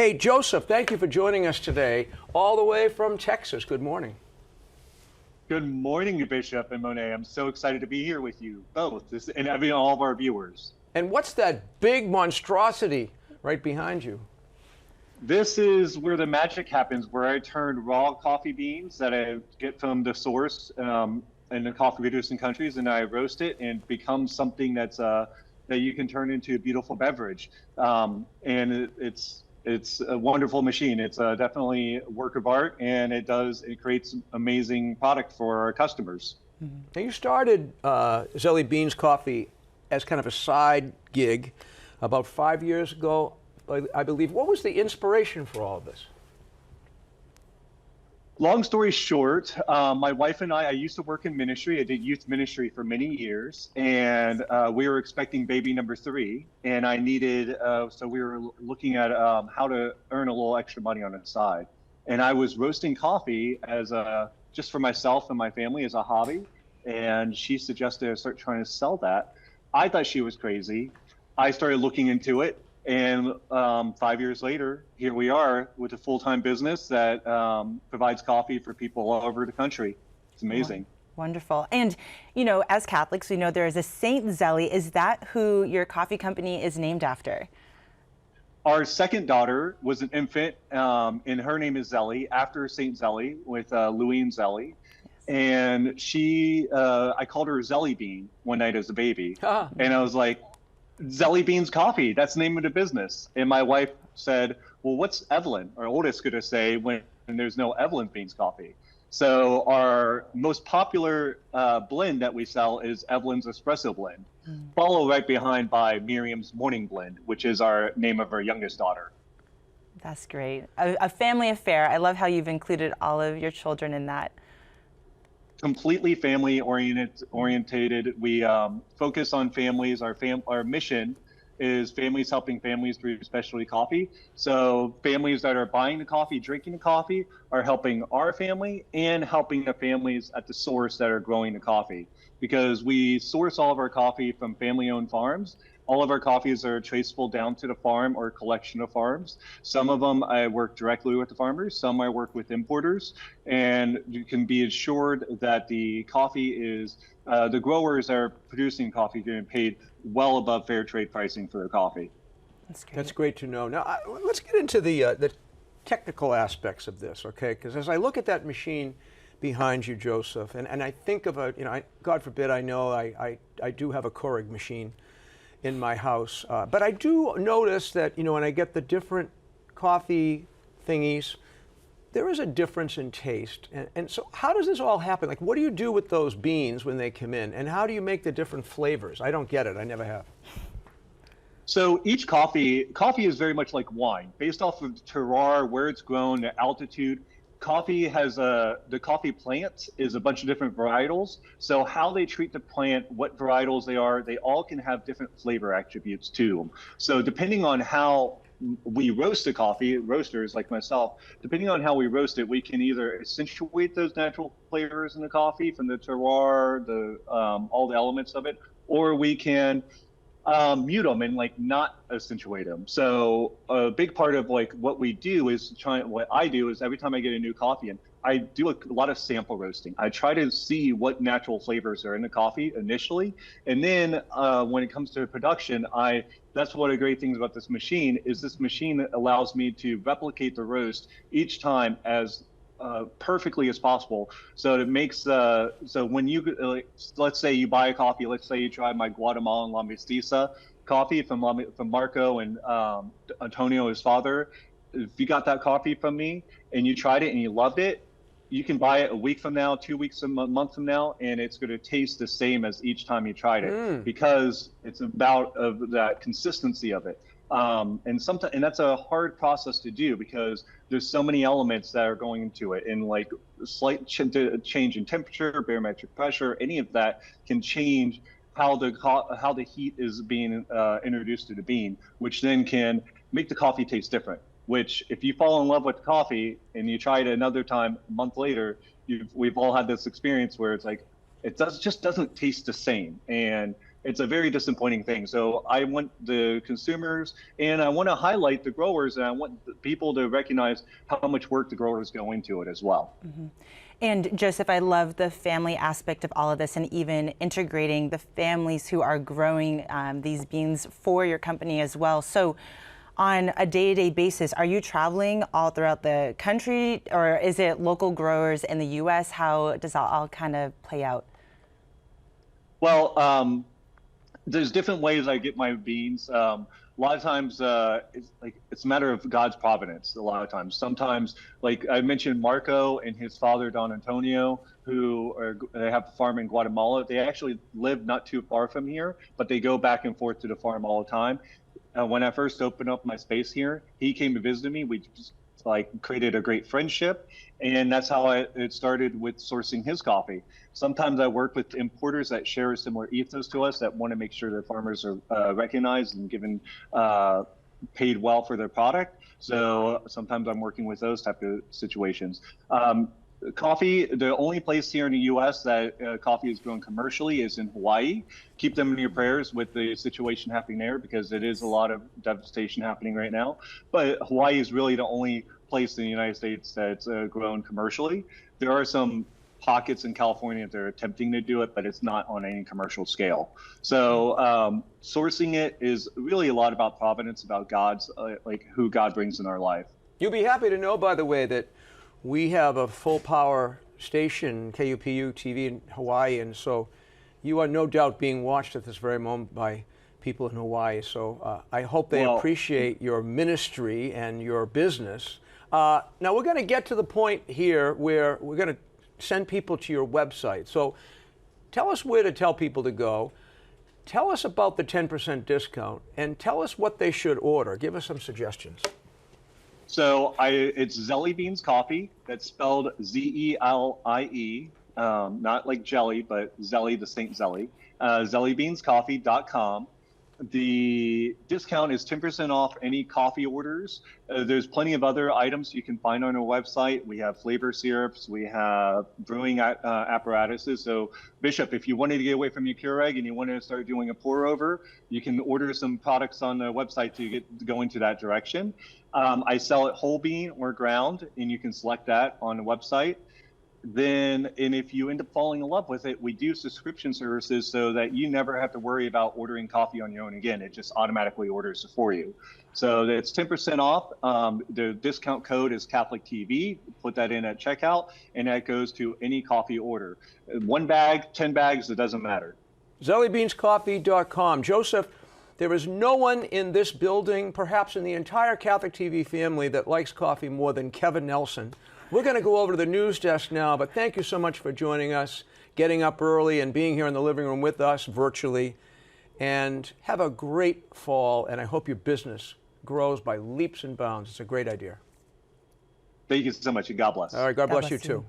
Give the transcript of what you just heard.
Hey, Joseph, thank you for joining us today, all the way from Texas. Good morning. Good morning, Bishop and Monet. I'm so excited to be here with you both, and I mean all of our viewers. And what's that big monstrosity right behind you? This is where the magic happens, where I turn raw coffee beans that I get from the source in the coffee-producing countries, and I roast it and becomes something that you can turn into a beautiful beverage. It's a wonderful machine. It's definitely a work of art, and it creates amazing product for our customers. Now, you started Zelie Beans Coffee as kind of a side gig about 5 years ago, I believe. What was the inspiration for all of this? Long story short, my wife and I used to work in ministry. I did youth ministry for many years, and we were expecting baby number 3. And I needed, so we were looking at how to earn a little extra money on the side. And I was roasting coffee just for myself and my family as a hobby. And she suggested I start trying to sell that. I thought she was crazy. I started looking into it. And 5 years later, here we are with a full-time business that provides coffee for people all over the country. It's amazing. Wonderful. And, you know, as Catholics, we know there is a Saint Zelie. Is that who your coffee company is named after? Our second daughter was an infant, and her name is Zelie, after Saint Zelie, with Louis and Zelie. Yes. And I called her Zelie Bean one night as a baby. And I was like, Zelie Beans Coffee, that's the name of the business. And my wife said, well, what's Evelyn, our oldest, going to say when there's no Evelyn Beans Coffee? So our most popular blend that we sell is Evelyn's Espresso Blend, followed right behind by Miriam's Morning Blend, which is our name of our youngest daughter. That's great. A family affair. I love how you've included all of your children in that. Completely family orientated. We focus on families. Our mission is families helping families through specialty coffee. So families that are buying the coffee, drinking the coffee, are helping our family and helping the families at the source that are growing the coffee. Because we source all of our coffee from family-owned farms. All of our coffees are traceable down to the farm or collection of farms. Some of them I work directly with the farmers, some I work with importers, and you can be assured that the coffee is, the growers that are producing coffee are getting paid well above fair trade pricing for their coffee. That's great to know. Now, let's get into the technical aspects of this, okay? Because as I look at that machine behind you, Joseph, and I think of God forbid, I know I do have a Keurig machine in my house. But I do notice that, when I get the different coffee thingies, there is a difference in taste. And so how does this all happen? Like, what do you do with those beans when they come in? And how do you make the different flavors? I don't get it. I never have. So each coffee is very much like wine, based off of terroir, where it's grown, the altitude. Coffee has the coffee plant is a bunch of different varietals. So how they treat the plant, what varietals they are, they all can have different flavor attributes to them. So depending on how we roast the coffee, roasters like myself, depending on how we roast it, we can either accentuate those natural flavors in the coffee from the terroir, all the elements of it, or we can mute them and not accentuate them. So a big part of what we do is what I do is every time I get a new coffee in, I do a lot of sample roasting. I try to see what natural flavors are in the coffee initially, and then when it comes to production, that's one of the great things about this machine is this machine that allows me to replicate the roast each time as perfectly as possible. So it makes so when you let's say you buy a coffee, let's say you try my Guatemalan La Mestiza coffee from Marco and Antonio, his father. If you got that coffee from me and you tried it and you loved it, you can buy it a week from now, 2 weeks, a month from now, and it's going to taste the same as each time you tried it because it's about that consistency of it. And that's a hard process to do because there's so many elements that are going into it, and slight change in temperature, barometric pressure, any of that can change how the heat is being introduced to the bean, which then can make the coffee taste different. Which, if you fall in love with coffee and you try it another time a month later, we've all had this experience where it's like it just doesn't taste the same. And It's a very disappointing thing. So I want the consumers, and I want to highlight the growers, and I want the people to recognize how much work the growers go into it as well. And Joseph, I love the family aspect of all of this, and even integrating the families who are growing these beans for your company as well. So on a day-to-day basis, are you traveling all throughout the country, or is it local growers in the U.S.? How does that all kind of play out? Well, there's different ways I get my beans. A lot of times, it's a matter of God's providence. A lot of times, sometimes, like I mentioned, Marco and his father Don Antonio, they have a farm in Guatemala. They actually live not too far from here, but they go back and forth to the farm all the time. When I first opened up my space here, he came to visit me. We just created a great friendship, and that's how it started with sourcing his coffee. Sometimes I work with importers that share a similar ethos to us, that want to make sure their farmers are recognized and given paid well for their product. So sometimes I'm working with those type of situations. Coffee, the only place here in the U.S. that coffee is grown commercially is in Hawaii. Keep them in your prayers with the situation happening there, because it is a lot of devastation happening right now. But Hawaii is really the only place in the United States that's grown commercially. There are some pockets in California that are attempting to do it, but it's not on any commercial scale. So sourcing it is really a lot about providence, about God's, who God brings in our life. You'll be happy to know, by the way, that we have a full power station, KUPU TV in Hawaii, and so you are no doubt being watched at this very moment by people in Hawaii. So I hope they appreciate your ministry and your business. Now we're going to get to the point here where we're going to send people to your website. So tell us where to tell people to go. Tell us about the 10% discount, and tell us what they should order. Give us some suggestions. So it's Zelie Beans Coffee. That's spelled Zelie, not like jelly, but Zelie, the Saint Zelie. ZelieBeansCoffee.com. The discount is 10% off any coffee orders. There's plenty of other items you can find on our website. We have flavor syrups. We have brewing apparatuses. So, Bishop, if you wanted to get away from your Keurig and you wanted to start doing a pour over, you can order some products on the website to go into that direction. I sell it whole bean or ground, and you can select that on the website. And if you end up falling in love with it, we do subscription services so that you never have to worry about ordering coffee on your own again. It just automatically orders it for you. So it's 10% off. The discount code is Catholic TV. Put that in at checkout, and that goes to any coffee order. 1 bag, 10 bags, it doesn't matter. ZelieBeansCoffee.com. Joseph, there is no one in this building, perhaps in the entire Catholic TV family, that likes coffee more than Kevin Nelson. We're going to go over to the news desk now, but thank you so much for joining us, getting up early and being here in the living room with us virtually. And have a great fall, and I hope your business grows by leaps and bounds. It's a great idea. Thank you so much, and God bless. All right, God bless you too.